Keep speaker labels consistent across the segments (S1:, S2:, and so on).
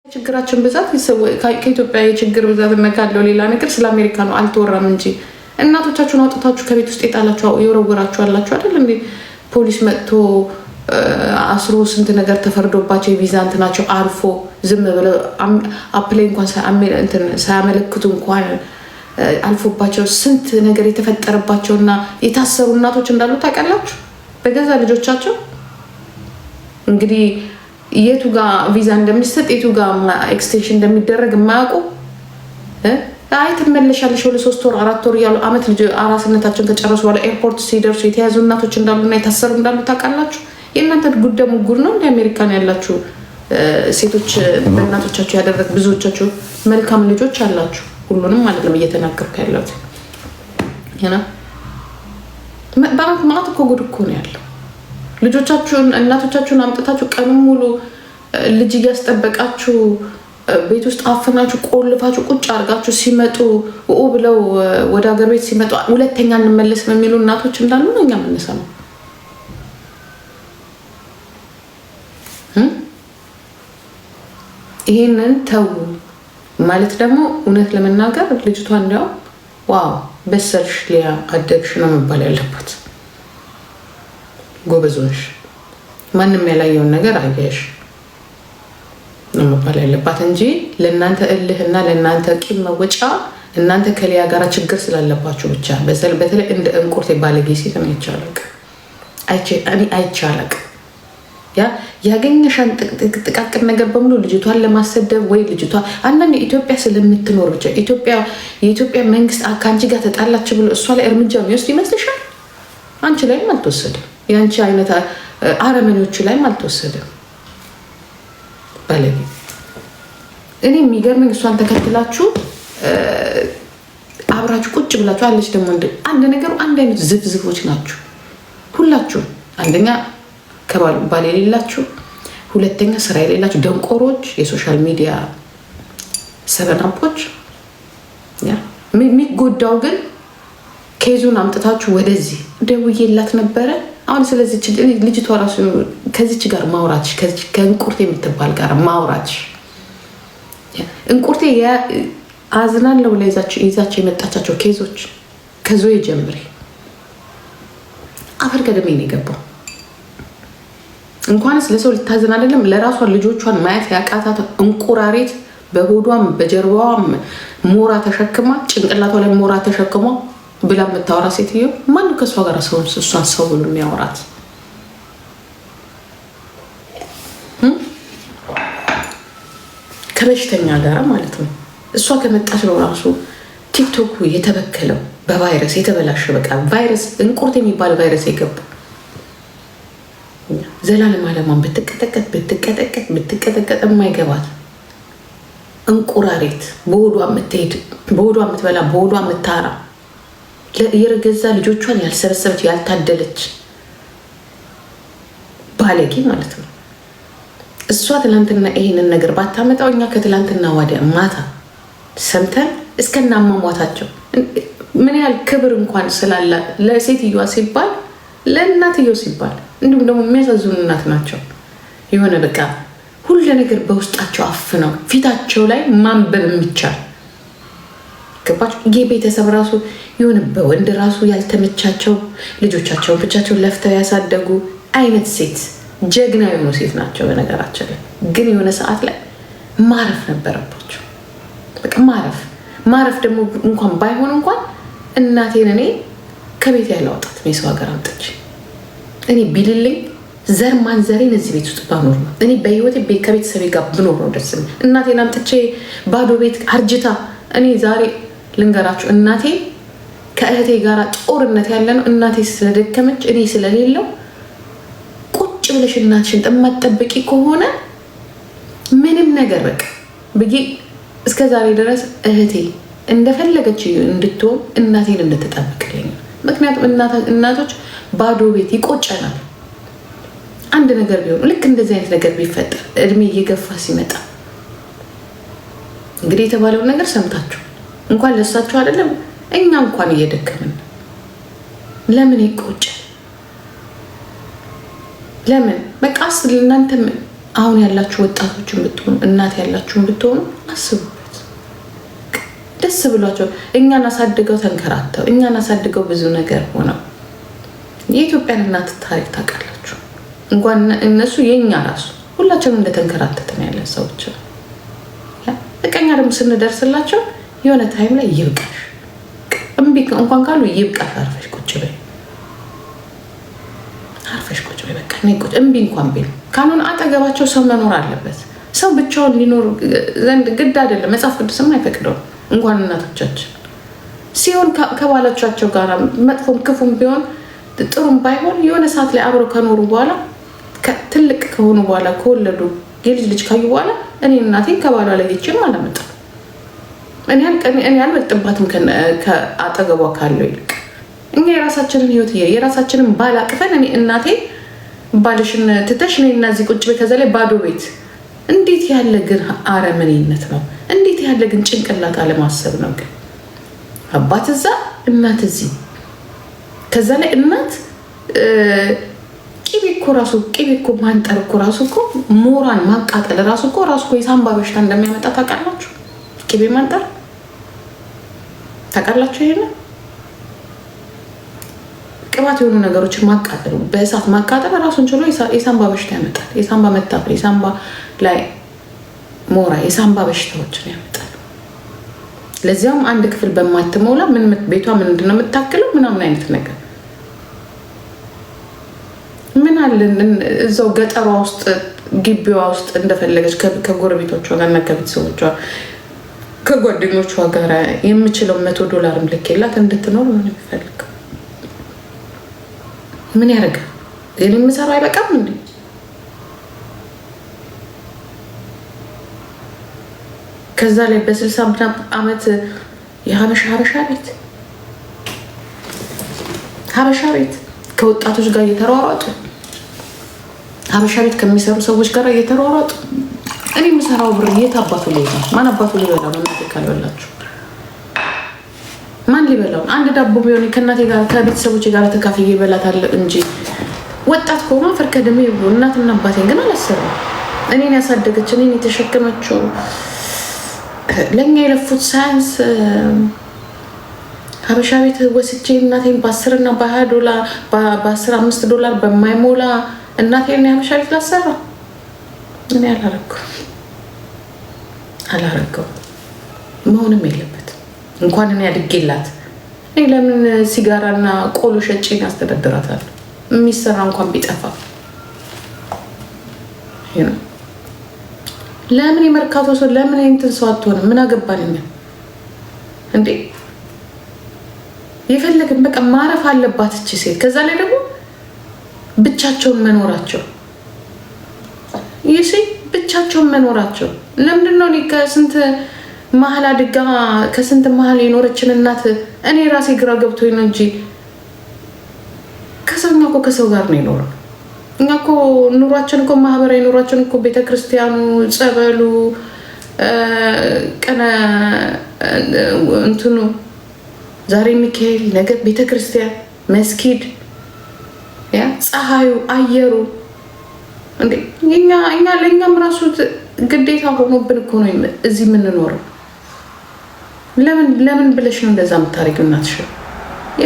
S1: ችግራችን ብዛት ከኢትዮጵያ የችግር ብዛት መካለው ሌላ ነገር ስለ አሜሪካ ነው አልተወራም እንጂ እናቶቻችሁን አውጥታችሁ ከቤት ውስጥ የጣላችሁ የወረወራችሁ አላችሁ አይደል እንዴ? ፖሊስ መጥቶ አስሮ ስንት ነገር ተፈርዶባቸው የቪዛ እንትናቸው አልፎ ዝም ብለው አፕላይ እንኳን ሳያመለክቱ እንኳን አልፎባቸው ስንት ነገር የተፈጠረባቸውና የታሰሩ እናቶች እንዳሉ ታውቃላችሁ? በገዛ ልጆቻቸው እንግዲህ የቱ ጋር ቪዛ እንደሚሰጥ የቱ ጋር ኤክስቴንሽን እንደሚደረግ የማያውቁ አይ ትመለሻለሽ ወደ 3 ወር 4 ወር እያሉ አመት ልጅ አራስነታቸውን ከጨረሱ በኋላ ኤርፖርት ሲደርሱ የተያዙ እናቶች እንዳሉና የታሰሩ እንዳሉ ታውቃላችሁ? የእናንተ ጉድ ደግሞ ጉድ ነው። እንደ አሜሪካን ያላችሁ ሴቶች በእናቶቻችሁ ያደረግ ብዙዎቻችሁ መልካም ልጆች አላችሁ። ሁሉንም አይደለም እየተናገርኩ ያለሁት ማለት እኮ ጉድ እኮ ነው ያለው። ልጆቻችሁን እናቶቻችሁን አምጥታችሁ ቀኑን ሙሉ ልጅ እያስጠበቃችሁ ቤት ውስጥ አፍናችሁ ቆልፋችሁ ቁጭ አድርጋችሁ ሲመጡ ብለው ወደ ሀገር ቤት ሲመጡ ሁለተኛ እንመለስም የሚሉ እናቶች እንዳሉ ነው እኛ የምንሰማው። ይሄንን ተው ማለት ደግሞ እውነት ለመናገር ልጅቷ እንዲያው ዋው በሰርሽ ሊያ አደግሽ ነው መባል ያለባት። ጎበዞሽ ማንም ያላየውን ነገር አየሽ ነው መባል ያለባት እንጂ ለእናንተ እልህና ለእናንተ ቂም መወጫ እናንተ ከሊያ ጋር ችግር ስላለባችሁ ብቻ በተለይ እንደ እንቁርት ባለጌ ሴት ነው አይቻለቅ ያገኘሻን ጥቃቅን ነገር በሙሉ ልጅቷን ለማሰደብ ወይ ልጅቷ አንዳንድ ኢትዮጵያ ስለምትኖር ብቻ የኢትዮጵያ መንግስት ከአንቺ ጋር ተጣላች ብሎ እሷ ላይ እርምጃ የሚወስድ ይመስልሻል? አንቺ ላይም አልተወሰደም። የአንቺ አይነት አረመኔዎቹ ላይም አልተወሰደም። ባለጌ እኔ የሚገርመኝ እሷን ተከትላችሁ አብራችሁ ቁጭ ብላችሁ አለች። ደግሞ አንድ ነገሩ አንድ አይነት ዝፍዝፎች ናችሁ ሁላችሁ። አንደኛ ከባል የሌላችሁ፣ ሁለተኛ ስራ የሌላችሁ ደንቆሮች፣ የሶሻል ሚዲያ ሰበናፖች። የሚጎዳው ግን ኬዙን አምጥታችሁ ወደዚህ ደውዬላት ነበረ። አሁን ስለዚህ ልጅቷ ራሱ ከዚች ጋር ማውራትሽ ከእንቁርቴ የምትባል ጋር ማውራትሽ እንቁርቴ አዝናለው ላይ ይዛቸው የመጣቻቸው ኬዞች ከዞዬ ጀምሬ አፈር ገደሜ ነው የገባው። እንኳንስ ለሰው ልታዝን አይደለም ለራሷ ልጆቿን ማየት ያቃታት እንቁራሪት በሆዷም በጀርባዋም ሞራ ተሸክማ ጭንቅላቷ ላይ ሞራ ተሸክማ ብላ የምታወራ ሴትዮ ማን ከሷ ጋር እሷን ሰው ብሎ የሚያወራት? ከበሽተኛ ጋር ማለት ነው። እሷ ከመጣች ነው ራሱ ቲክቶኩ የተበከለው በቫይረስ የተበላሸ በቃ ቫይረስ እንቁርት የሚባል ቫይረስ የገባ ዘላለም አለማን ብትቀጠቀጥ የማይገባት እንቁራሪት በሆዷ የምትሄድ በሆዷ የምትበላ በሆዷ የምታራ የረገዛ ልጆቿን ያልሰበሰበች ያልታደለች ባለጌ ማለት ነው። እሷ ትላንትና ይሄንን ነገር ባታመጣው እኛ ከትላንትና ወዲያ ማታ ሰምተን እስከናማሟታቸው ምን ያህል ክብር እንኳን ስላለ ለሴትዮዋ ሲባል ለእናትየው ሲባል እንዲሁም ደግሞ የሚያሳዝኑ እናት ናቸው። የሆነ በቃ ሁሉ ነገር በውስጣቸው አፍነው ፊታቸው ላይ ማንበብ የሚቻል ገባችሁ? ይህ ቤተሰብ ራሱ የሆነ በወንድ ራሱ ያልተመቻቸው ልጆቻቸውን ብቻቸውን ለፍተው ያሳደጉ አይነት ሴት ጀግና የሆኑ ሴት ናቸው። በነገራችን ላይ ግን የሆነ ሰዓት ላይ ማረፍ ነበረባቸው። በቃ ማረፍ ደግሞ እንኳን ባይሆን እንኳን እናቴን እኔ ከቤት ያላወጣት ነው የሰው ሀገር አምጥቼ እኔ ቢልልኝ ዘር ማንዘሬን እዚህ ቤት ውስጥ ባኖር ነው። እኔ በህይወቴ ከቤተሰቤ ጋር ብኖር ነው ደስ የሚል። እናቴን አምጥቼ ባዶ ቤት አርጅታ እኔ ዛሬ ልንገራችሁ እናቴ ከእህቴ ጋር ጦርነት ያለ ነው። እናቴ ስለደከመች እኔ ስለሌለው ቁጭ ብለሽ እናትሽን የማትጠብቂ ከሆነ ምንም ነገር በቃ ብዬ እስከ ዛሬ ድረስ እህቴ እንደፈለገች እንድትሆን እናቴን እንድትጠብቅልኝ። ምክንያቱም እናቶች ባዶ ቤት ይቆጨናል። አንድ ነገር ቢሆን ልክ እንደዚህ አይነት ነገር ቢፈጠር እድሜ እየገፋ ሲመጣ እንግዲህ የተባለውን ነገር ሰምታችሁ እንኳን ለሳችሁ አይደለም እኛ እንኳን እየደከምን ለምን ይቆጫል? ለምን በቃ እናንተ አሁን ያላችሁ ወጣቶችን ብትሆኑ እናት ያላችሁን ብትሆኑ አስቡበት። ደስ ብሏቸው እኛን አሳድገው ተንከራተው እኛን አሳድገው ብዙ ነገር ሆነው የኢትዮጵያን እናት ታሪክ ታውቃላችሁ። እንኳን እነሱ የኛ ራሱ ሁላችንም እንደተንከራተተን ያለ ሰዎች ነው። እኛ ደግሞ ስንደርስላቸው የሆነ ታይም ላይ ይብቃሽ እምቢ እንኳን ካሉ ይብቃሽ፣ አርፈሽ ቁጭ በይ፣ አርፈሽ ቁጭ በይ በቃ እኔ ቁጭ እምቢ እንኳን ቢል ካሉን አጠገባቸው ሰው መኖር አለበት። ሰው ብቻውን ሊኖር ዘንድ ግድ አይደለም፣ መጽሐፍ ቅዱስም አይፈቅደውም። እንኳን እናቶቻችን ሲሆን ከባሎቻቸው ጋር መጥፎም ክፉም ቢሆን ጥሩም ባይሆን የሆነ ሰዓት ላይ አብረው ከኖሩ በኋላ ትልቅ ከሆኑ በኋላ ከወለዱ የልጅ ልጅ ካዩ በኋላ እኔ እናቴን ከባሏ ላይ ይችላል አላመጣም። እኔ አልበልጥባትም ከአጠገቧ ካለው ይልቅ እኛ የራሳችንን ህይወት የራሳችንን ባል አቅፈን እኔ እናቴ ባልሽን ትተሽ እኔ እና እዚህ ቁጭ ቤት ከዛ ላይ ባዶ ቤት እንዴት ያለ ግን አረመኔነት ነው! እንዴት ያለ ግን ጭንቅላት አለማሰብ ነው! ግን አባት እዛ እናት እዚህ ከዛ ላይ እናት ቂቤ እኮ ማንጠር እኮ ራሱ እኮ ሞራን ማቃጠል ራሱ እኮ የሳምባ በሽታ እንደሚያመጣ ታውቃላችሁ? ቂቤ ማንጠር ታውቃላችሁ? ይሄን ቅባት የሆኑ ነገሮችን ማቃጠል በእሳት ማቃጠል ራሱን ችሎ የሳምባ በሽታ ያመጣል። የሳምባ መታፈል፣ የሳምባ ላይ ሞራ፣ የሳምባ በሽታዎችን ያመጣል። ለዚያውም አንድ ክፍል በማትሞላ ቤቷ ምንድነው የምታክለው ምናምን አይነት ነገር ምን አለ እዛው ገጠሯ ውስጥ ግቢዋ ውስጥ እንደፈለገች ከጎረቤቶቿ ጋር እና ከቤተሰቦቿ ከጓደኞቿ ጋር የምችለው $100 ልኬላት እንድትኖር ነው የሚፈልገው። ምን ያደርጋል? እኔ የምሰራው አይበቃም እንዴ? ከዛ ላይ በ60 ዓመት ሀበሻ ቤት ከወጣቶች ጋር እየተሯሯጡ ሀበሻ ቤት ከሚሰሩ ሰዎች ጋር እየተሯሯጡ እኔ የምሰራው ብር የት አባቱ ላይ ነው? ማን አባቱ ሊበላው ነው? እናቴ ካልበላችሁ ማን ሊበላው? አንድ ዳቦ ቢሆን ከእናቴ ጋር ከቤተሰቦቼ ጋር ተካፍዬ እበላታለሁ እንጂ ወጣት ከሆነ አፈር ከደሜ እናትና አባቴን ግን አላሰራም። እኔን ያሳደገች እኔን የተሸከመችው ለኛ የለፉት ሳያንስ ሀበሻ ቤት ወስጄ እናቴን በ10 እና $20 $15 በማይሞላ እናቴን ሀበሻ ቤት ላሰራ እኔ አላረገው መሆንም የለበት። እንኳን እኔ አድጌላት እኔ ለምን ሲጋራና ቆሎ ሸጬን ያስተዳድራታል? የሚሰራ እንኳን ቢጠፋ ለምን የመርካቶ ሰው ለምን እንትን ሰው አትሆንም? ምን አገባንኛ እንዴ? የፈለግን በቃ ማረፍ አለባት እቺ ሴት። ከዛ ላይ ደግሞ ብቻቸውን መኖራቸው ብቻቸውን መኖራቸው ለምንድነው? እኔ ከስንት መሀል አድጋ ከስንት መሀል የኖረችን እናት እኔ ራሴ ግራ ገብቶኝ ነው እንጂ ከሰውኛ እኮ ከሰው ጋር ነው የኖረው። እኛ እኮ ኑሯችን እኮ ማህበራዊ ኑሯችን እኮ ቤተክርስቲያኑ፣ ጸበሉ፣ ቀነ እንትኑ ዛሬ ሚካኤል ነገ ቤተክርስቲያን፣ መስጊድ፣ ፀሐዩ፣ አየሩ እንዴ እኛ ለኛም ራሱ ግዴታ ሆኖብን እኮ ነው እዚህ የምንኖረው። ለምን ብለሽ ነው እንደዛ የምታረጊው? እናትሽ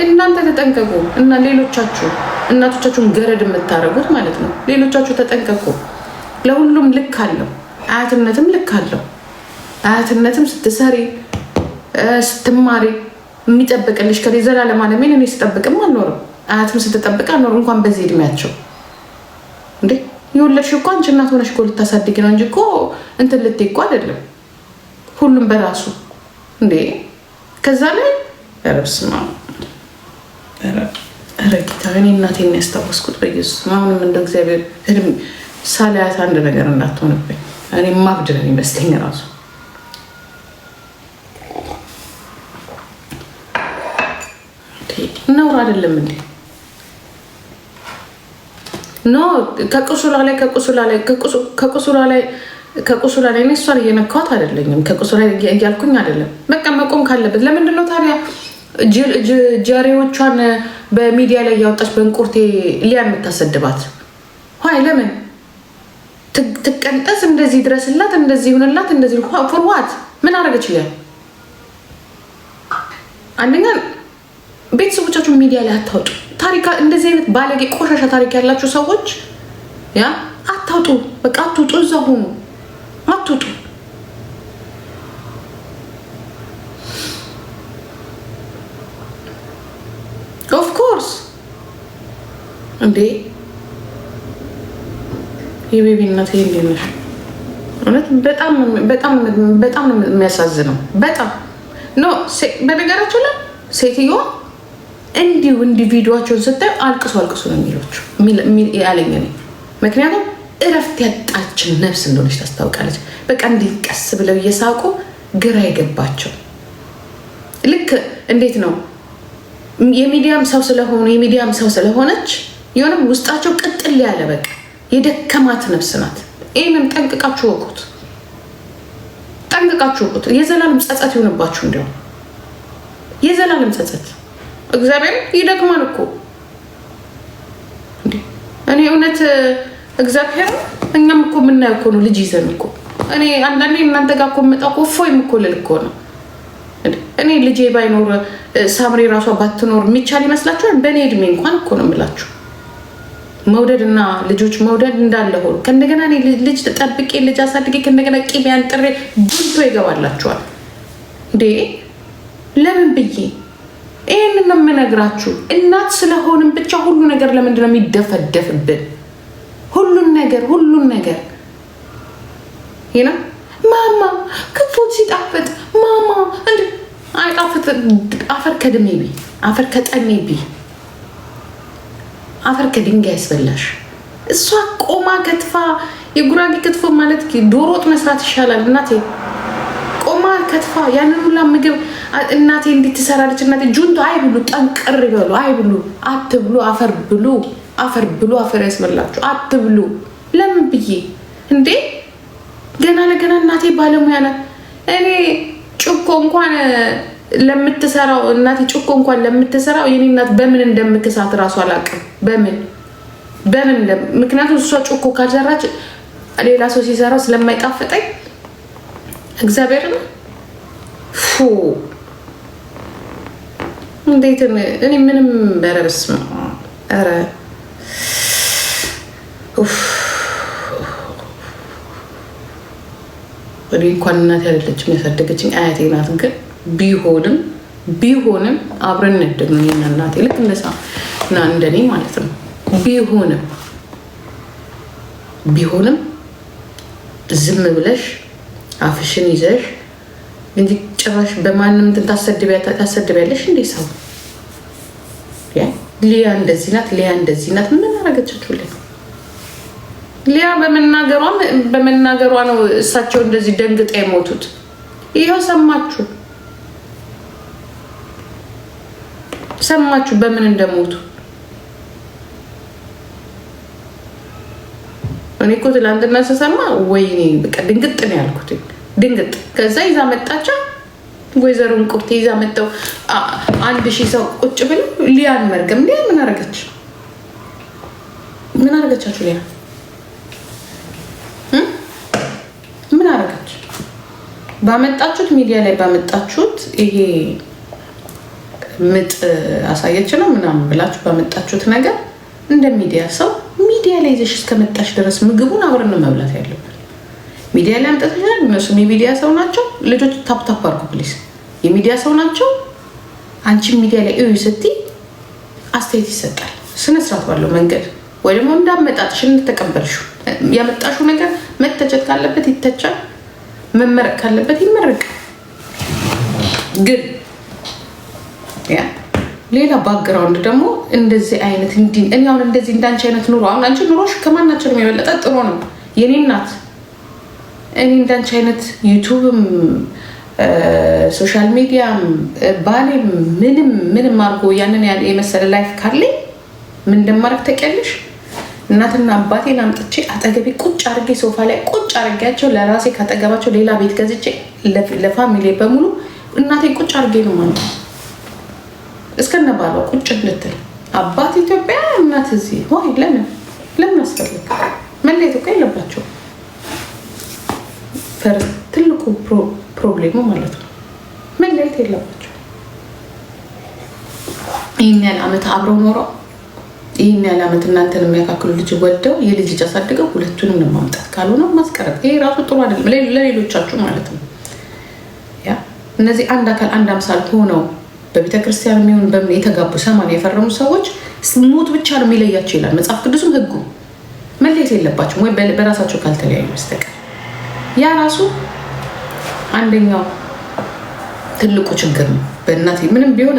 S1: እናንተ ተጠንቀቁ እና ሌሎቻችሁ እናቶቻችሁን ገረድ የምታረጉት ማለት ነው። ሌሎቻችሁ ተጠንቀቁ። ለሁሉም ልክ አለው። አያትነትም ልክ አለው። አያትነትም ስትሰሪ ስትማሪ የሚጠብቅልሽ ከዚህ ዘላለም ዓለሜን እኔ ስጠብቅም አልኖርም። አያትም ስትጠብቅ አልኖርም። እንኳን በዚህ እድሜያቸው እንዴ የወለድሽ እኮ አንቺ እናት ሆነሽ እኮ ልታሳድጊ ነው እንጂ እኮ እንትን ልትይ እኮ አይደለም። ሁሉም በራሱ እንዴ ከዛ ላይ ረብስማ ረጊታ እኔ እናቴን ያስታወስኩት በኢየሱስ አሁንም እንደ እግዚአብሔር ሳላያት አንድ ነገር እንዳትሆንብኝ እኔ ማብድ ነን ይመስለኝ ራሱ ነውር አይደለም እንዴ? ኖ ከቁሱላ ላይ እኔ እሷን እየነካኋት አይደለኝም። ከቁሱላ እያልኩኝ አይደለም። በቃ መቆም ካለበት ለምንድን ነው ታዲያ ጀሬዎቿን በሚዲያ ላይ እያወጣች በእንቁርቴ ሊያን የምታሰድባት? ይ ትቀንጠስ እንደዚህ ድረስላት እንደዚህ ይሁንላት እንደዚህ ፎርዋት ምን አደረገች ይላል። አንደኛ ቤተሰቦቻችሁ ሚዲያ ላይ አታውጡ። ታሪክ እንደዚህ አይነት ባለጌ ቆሻሻ ታሪክ ያላችሁ ሰዎች ያ አታውጡ። በቃ አትውጡ፣ እዛ ሁኑ፣ አትውጡ። ኦፍ ኮርስ እንዴ የቤቢ እናት እንዴ ነሽ? እውነት በጣም ነው የሚያሳዝነው። በጣም ኖ በነገራችሁ ላይ ሴትዮዋ እንዲሁ ቪዲዮቸውን ስታይ አልቅሱ ነው የሚሏቸው ያለኝ እኔ። ምክንያቱም እረፍት ያጣችን ነፍስ እንደሆነች ታስታውቃለች። በቃ እንዲህ ቀስ ብለው እየሳቁ ግራ የገባቸው ልክ እንዴት ነው የሚዲያም ሰው ስለሆነች የሆነም ውስጣቸው ቅጥል ያለ በቃ የደከማት ነፍስ ናት። ይህንን ጠንቅቃችሁ ወቁት። የዘላለም ጸጸት ይሆንባችሁ። እንዲያው የዘላለም ጸጸት እግዚአብሔር ይደክማል እኮ እኔ እውነት እግዚአብሔር እኛም እኮ የምናየው እኮ ነው። ልጅ ይዘን እኮ እኔ አንዳንዴ እናንተ ጋር እኮ የምመጣው እኮ እፎይ የምኮልል እኮ ነው። እኔ ልጄ ባይኖር ሳምሪ ራሷ ባትኖር የሚቻል ይመስላችኋል? በእኔ እድሜ እንኳን እኮ ነው የምላችሁ። መውደድ እና ልጆች መውደድ እንዳለ ሆኖ ከእንደገና እኔ ልጅ ጠብቄ ልጅ አሳድጌ ከእንደገና ቂም ያንጥሬ ጅንቶ ይገባላችኋል እንዴ? ለምን ብዬ ይህንን ነው የምነግራችሁ። እናት ስለሆንም ብቻ ሁሉ ነገር ለምንድን ነው የሚደፈደፍብን? ሁሉን ነገር ይና ማማ ክትፎ ሲጣፍጥ ማማ እንዴ አይጣፍጥ። አፈር ከድሜ ቢ አፈር ከጠኔ ቢ አፈር ከድንጋይ ያስበላሽ። እሷ ቆማ ከትፋ የጉራጌ ክትፎ ማለት ዶሮ ወጥ መስራት ይሻላል። እናቴ ቆማ ከትፋ ያንን ሁላ ምግብ እናቴ እንዴት ትሰራለች? እናቴ ጁንቶ አይብሉ፣ ጠንቅር ይበሉ፣ አይብሉ፣ አትብሉ፣ አፈር ብሉ፣ አፈር ያስበላችሁ፣ አትብሉ። ለምን ብዬ እንዴ ገና ለገና እናቴ ባለሙያ ናት። እኔ ጭኮ እንኳን ለምትሰራው እናቴ ጭኮ እንኳን ለምትሰራው የኔ እናት በምን እንደምክሳት እራሱ አላውቅም። በምን ምክንያቱም እሷ ጭኮ ካልሰራች ሌላ ሰው ሲሰራው ስለማይጣፍጠኝ እግዚአብሔር ነው እንዴት እኔ ምንም በረብስ ኧረ እኔ እንኳን እናቴ አይደለችም ያሳደገችኝ አያቴ ናት። ግን ቢሆንም አብረን እንደግ ነው የእኛ እናቴ ልክ እንደሳ እና እንደኔ ማለት ነው። ቢሆንም ዝም ብለሽ አፍሽን ይዘሽ እንጂ ጭራሽ በማንም እንትን ታሰድቢያለሽ እንዴ? ሰው ሊያ እንደዚህ ናት ምን አረገቻችሁ? ሊያ በመናገሯ ነው እሳቸው እንደዚህ ደንግጠው የሞቱት። ይሄው ሰማችሁ በምን እንደሞቱ። እኔ እኮ ትላንትና ስሰማ ወይኔ በቃ ድንግጥ ነው ያልኩት። ድንግጥ ከዛ ይዛ መጣቻ ወይዘሮ እንቁርቴ ይዛ መጣው 1000 ሰው ቁጭ ብለው ሊያን መርገም። ሊያ ምን አረገቻችሁ? ሊያ ምን አረገች? ባመጣችሁት ሚዲያ ላይ ባመጣችሁት ይሄ ምጥ አሳየች ነው ምናምን ብላችሁ ባመጣችሁት ነገር እንደ ሚዲያ ሰው ሚዲያ ላይ ይዘሽ እስከመጣሽ ድረስ ምግቡን አብረን መብላት ያለብን። ሚዲያ ላይ አምጥተሻል። እነሱም የሚዲያ ሰው ናቸው። ልጆች ታፕታፕ አድርጉ ፕሊዝ። የሚዲያ ሰው ናቸው። አንቺ ሚዲያ ላይ እዩ ስትይ አስተያየት ይሰጣል ስነ ስርዓት ባለው መንገድ፣ ወይ ደግሞ እንዳመጣጥሽ እንተቀበልሽው። ያመጣሽው ነገር መተቸት ካለበት ይተቻል፣ መመረቅ ካለበት ይመረቃል። ግን ያ ሌላ ባክግራውንድ ደግሞ እንደዚህ አይነት እኔ አሁን እንደዚህ እንዳንቺ አይነት ኑሮ አሁን አንቺ ኑሮሽ ከማናቸውም የበለጠ ጥሩ ነው። የኔ እናት እኔ እንዳንቺ አይነት ዩቲዩብም ሶሻል ሚዲያም ባሌም ምንም አድርጎ ያንን የመሰለ ላይፍ ካለኝ ምን እንደማደርግ ታውቂያለሽ? እናትና አባቴን አምጥቼ አጠገቤ ቁጭ አድርጌ ሶፋ ላይ ቁጭ አድርጌያቸው ለራሴ ካጠገባቸው ሌላ ቤት ገዝቼ ለፋሚሊ በሙሉ እናቴን ቁጭ አድርጌ ነው ማለት ነው። እስከነባሏ ቁጭ እንድትል አባት ኢትዮጵያ እናት እዚህ ወይ ለምን አስፈልግ መለየት እኮ የለባቸው። ትልቁ ፕሮብሌሙ ማለት ነው። መለየት የለባቸው። ይህን ያህል ዓመት አብረው ኖረው ይህን ያህል ዓመት እናንተን የሚያካክሉ ልጅ ወልደው የልጅ ልጅ አሳድገው ሁለቱንም ማምጣት ካልሆነ ማስቀረት ይሄ ራሱ ጥሩ አይደለም፣ ለሌሎቻችሁ ማለት ነው። ያ እነዚህ አንድ አካል አንድ አምሳል ሆነው በቤተክርስቲያን የሚሆን በምን የተጋቡ 80 የፈረሙ ሰዎች ሞት ብቻ ነው የሚለያቸው ይላል መጽሐፍ ቅዱስም ህጉ። መለየት የለባቸውም ወይ በራሳቸው ካልተለያዩ በስተቀር። ያ ራሱ አንደኛው ትልቁ ችግር ነው። በእናቴ ምንም ቢሆን